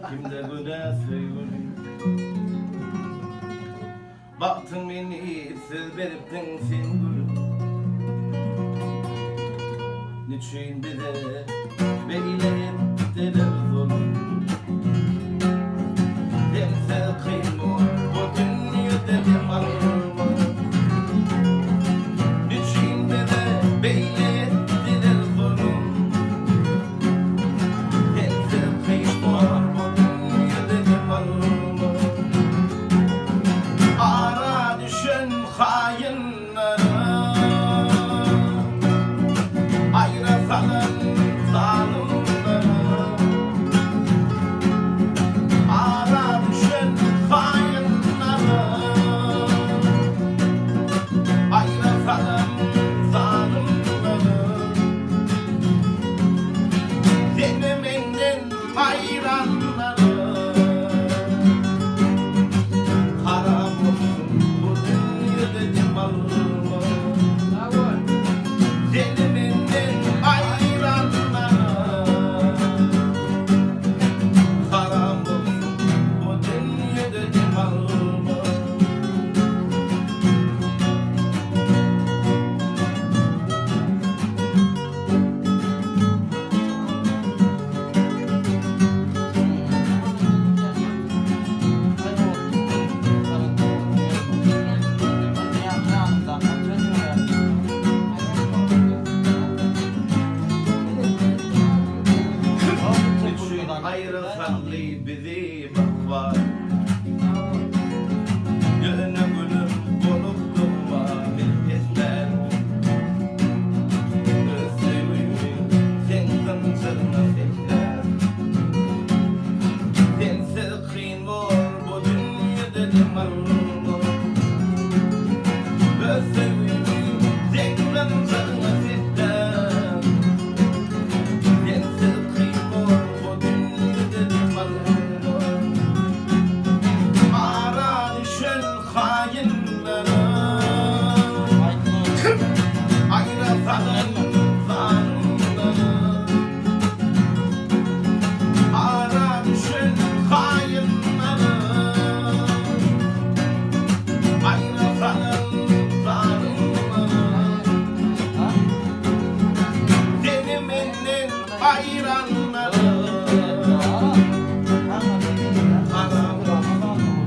Kimde böyle söyleyeyim. Baktın beni söz veriptin sen gülüm. Niçin bize böyle ettiler zulüm. Dense kıyma bu dünyada cemalımı. Niçin bize böyle ettiler zulüm. Dense kıyma bu dünyada cemalımı. Ara düşen hainlere ayra salan zalimlere. Ara düşen hainlere ayra salan zalimlere. Seni benden ayıranlara haram olsun bu dünyada cemalına. Seni benden ayıranlara haram olsun bu dünyada cemalına. Niçin ayırırsan bizi mahvar. Gönlüm gülüm olup durma bir esmer. Özlemimin sen zıncırına tekrar. Sensiz kıyın var bu dünyada cemalına. Özlemimin sen zıncırına tekrar. Sensiz kıyın var bu dünyada cemalına. Ara düşen hainlere ayra salan zalimlere. Ara düşen hainlere ayra salan zalimlere. Seni benden ayıranlara haram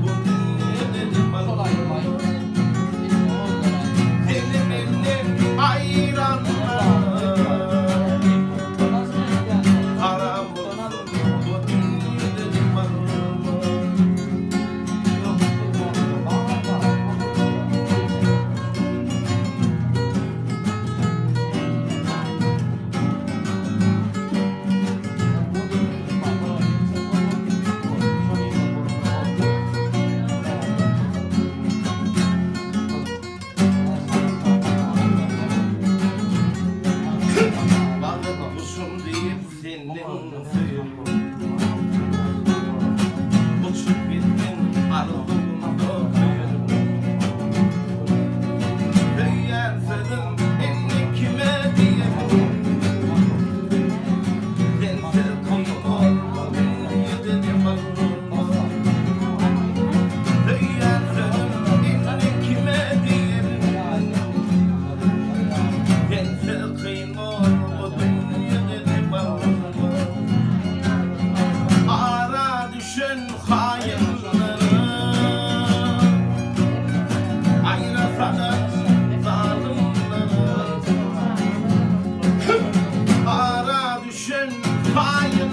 bu dünyada cemalına. Seni benden ayıranlara haram olsun bu dünyada cemalına. Balık kuşum deyip senin suyun. Uçup gittin arzumda kuyun. Hüyyer sözüm enni kime diyeyim. Sensiz kıyım bu dünyada cemalına. Hüyyer sözüm enni kime diyeyim. Sensiz kıyım bu dünyada cemalına. Ara düşen hainlere ayra salan zalimlere. Ara düşen hainlere